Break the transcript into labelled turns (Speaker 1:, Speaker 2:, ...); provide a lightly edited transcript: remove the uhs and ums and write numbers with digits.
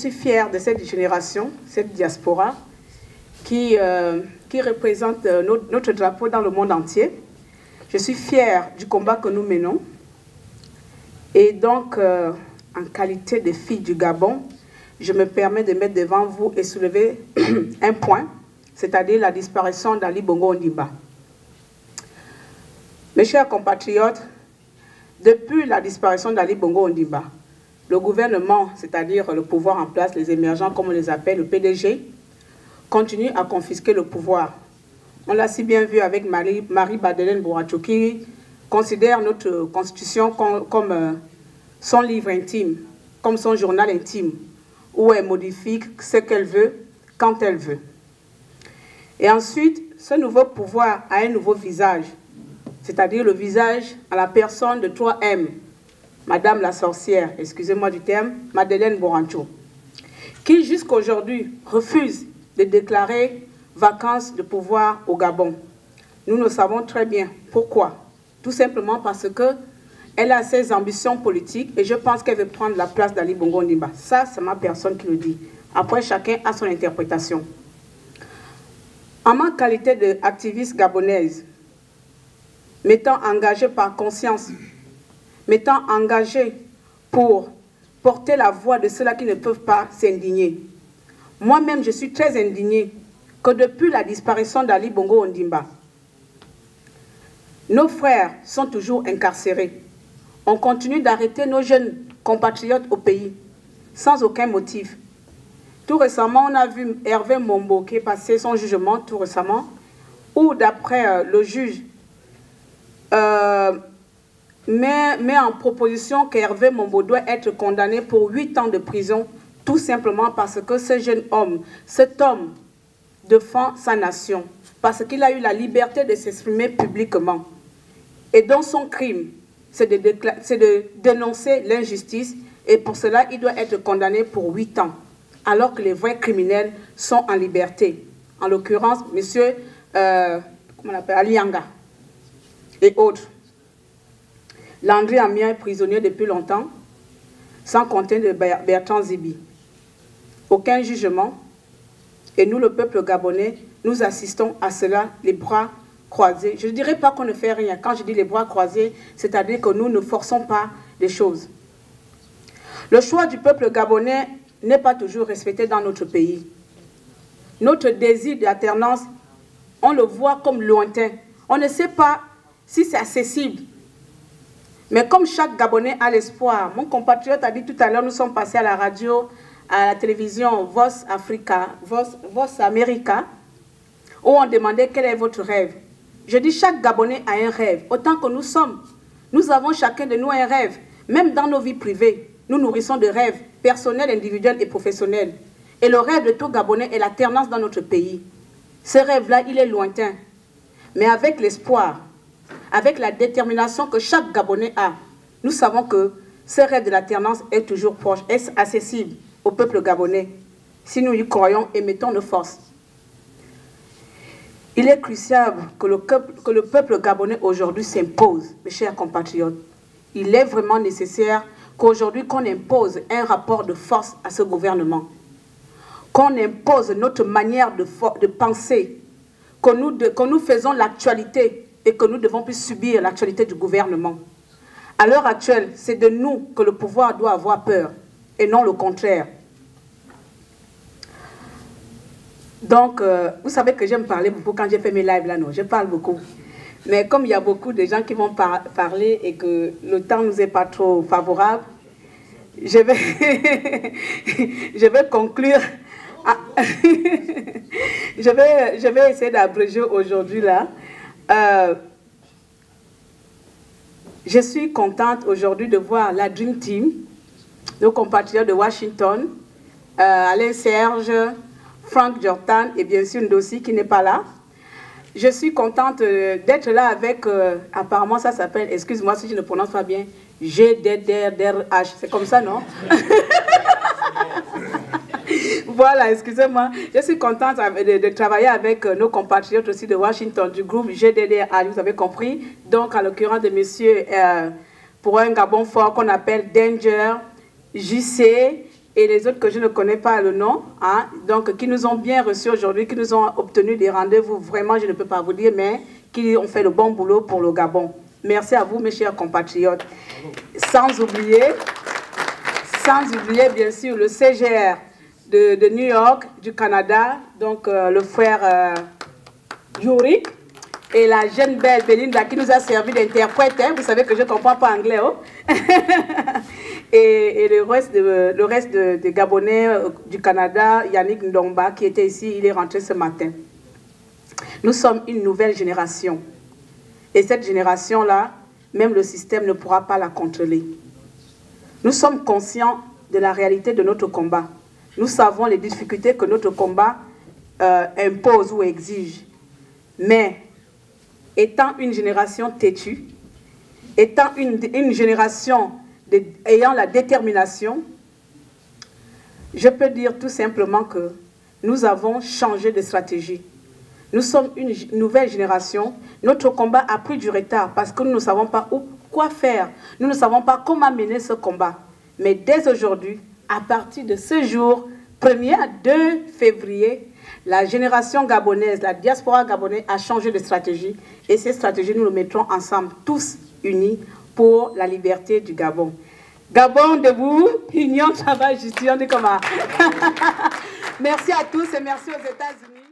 Speaker 1: suis fière de cette génération, cette diaspora, qui représente notre drapeau dans le monde entier. Je suis fière du combat que nous menons. Et donc, en qualité de fille du Gabon, je me permets de mettre devant vous et soulever un point, c'est-à-dire la disparition d'Ali Bongo Ondimba. Mes chers compatriotes, depuis la disparition d'Ali Bongo Ondimba, le gouvernement, c'est-à-dire le pouvoir en place, les émergents, comme on les appelle, le PDG, continue à confisquer le pouvoir. On l'a si bien vu avec Marie-Madeleine Bouracho, qui considère notre constitution comme son livre intime, comme son journal intime, où elle modifie ce qu'elle veut, quand elle veut. Et ensuite, ce nouveau pouvoir a un nouveau visage, c'est-à-dire le visage à la personne de 3M, Madame la sorcière, excusez-moi du terme, Madeleine Bouracho, qui jusqu'à aujourd'hui refuse de déclarer vacances de pouvoir au Gabon. Nous le savons très bien. Pourquoi? Tout simplement parce qu'elle a ses ambitions politiques et je pense qu'elle veut prendre la place d'Ali Bongo Ondimba. Ça, c'est ma personne qui le dit. Après, chacun a son interprétation. En ma qualité d'activiste gabonaise, m'étant engagée par conscience, m'étant engagée pour porter la voix de ceux-là qui ne peuvent pas s'indigner. Moi-même, je suis très indignée que depuis la disparition d'Ali Bongo Ondimba, nos frères sont toujours incarcérés. On continue d'arrêter nos jeunes compatriotes au pays, sans aucun motif. Tout récemment, on a vu Hervé Mombo qui est passé son jugement tout récemment, où d'après le juge, met en proposition qu'Hervé Mombo doit être condamné pour 8 ans de prison, tout simplement parce que ce jeune homme, cet homme défend sa nation, parce qu'il a eu la liberté de s'exprimer publiquement. Et donc son crime, c'est de dénoncer l'injustice, et pour cela, il doit être condamné pour 8 ans, alors que les vrais criminels sont en liberté. En l'occurrence, monsieur Alianga et autres. Landry Amia est prisonnier depuis longtemps, sans compter de Bertrand Zibi. Aucun jugement. Et nous, le peuple gabonais, nous assistons à cela, les bras croisés. Je ne dirais pas qu'on ne fait rien. Quand je dis les bras croisés, c'est-à-dire que nous ne forçons pas les choses. Le choix du peuple gabonais n'est pas toujours respecté dans notre pays. Notre désir d'alternance, on le voit comme lointain. On ne sait pas si c'est accessible. Mais comme chaque Gabonais a l'espoir, mon compatriote a dit tout à l'heure, nous sommes passés à la radio, à la télévision Voz America, où on demandait quel est votre rêve. Je dis chaque Gabonais a un rêve, autant que nous sommes. Nous avons chacun de nous un rêve. Même dans nos vies privées, nous nourrissons de rêves personnels, individuels et professionnels. Et le rêve de tout Gabonais est l'alternance dans notre pays. Ce rêve-là, il est lointain. Mais avec l'espoir, avec la détermination que chaque Gabonais a, nous savons que ce rêve de l'alternance est toujours proche, est accessible au peuple gabonais, si nous y croyons et mettons nos forces. Il est crucial que le peuple gabonais aujourd'hui s'impose, mes chers compatriotes. Il est vraiment nécessaire qu'aujourd'hui qu'on impose un rapport de force à ce gouvernement, qu'on impose notre manière de penser, que nous faisons l'actualité et que nous ne devons plus subir l'actualité du gouvernement. À l'heure actuelle, c'est de nous que le pouvoir doit avoir peur, et non le contraire. Donc, vous savez que j'aime parler beaucoup quand j'ai fait mes lives là, non, je parle beaucoup. Mais comme il y a beaucoup de gens qui vont parler et que le temps ne nous est pas trop favorable, je vais conclure. Je vais essayer d'abréger aujourd'hui là. Je suis contente aujourd'hui de voir la Dream Team, nos compatriotes de Washington, Alain Serge, Frank Jordan et bien sûr Ndossi qui n'est pas là. Je suis contente d'être là avec, apparemment ça s'appelle, excuse-moi si je ne prononce pas bien, GDDRH, c'est comme ça, non? Voilà, excusez-moi. Je suis contente de travailler avec nos compatriotes aussi de Washington, du groupe GDDRH, vous avez compris. Donc, à l'occurrence de monsieur, pour un Gabon fort qu'on appelle Danger, JC et les autres que je ne connais pas le nom, hein, donc qui nous ont bien reçus aujourd'hui, qui nous ont obtenu des rendez-vous, vraiment je ne peux pas vous dire, mais qui ont fait le bon boulot pour le Gabon. Merci à vous mes chers compatriotes. Sans oublier bien sûr le CGR de New York, du Canada, donc le frère Yuri, et la jeune belle Belinda qui nous a servi d'interprète, hein, vous savez que je ne comprends pas anglais, oh. et le reste des Gabonais du Canada, Yannick Ndomba qui était ici, il est rentré ce matin. Nous sommes une nouvelle génération. Et cette génération-là, même le système ne pourra pas la contrôler. Nous sommes conscients de la réalité de notre combat. Nous savons les difficultés que notre combat impose ou exige. Mais, étant une génération têtue, étant une génération ayant la détermination, je peux dire tout simplement que nous avons changé de stratégie. Nous sommes une nouvelle génération. Notre combat a pris du retard parce que nous ne savons pas quoi faire. Nous ne savons pas comment mener ce combat. Mais dès aujourd'hui, à partir de ce jour, 1er à 2 février, la génération gabonaise, la diaspora gabonaise a changé de stratégie. Et ces stratégies, nous les mettrons ensemble, tous unis, pour la liberté du Gabon. Gabon debout, union, travail, justice, on dit comment. Merci à tous et merci aux États-Unis.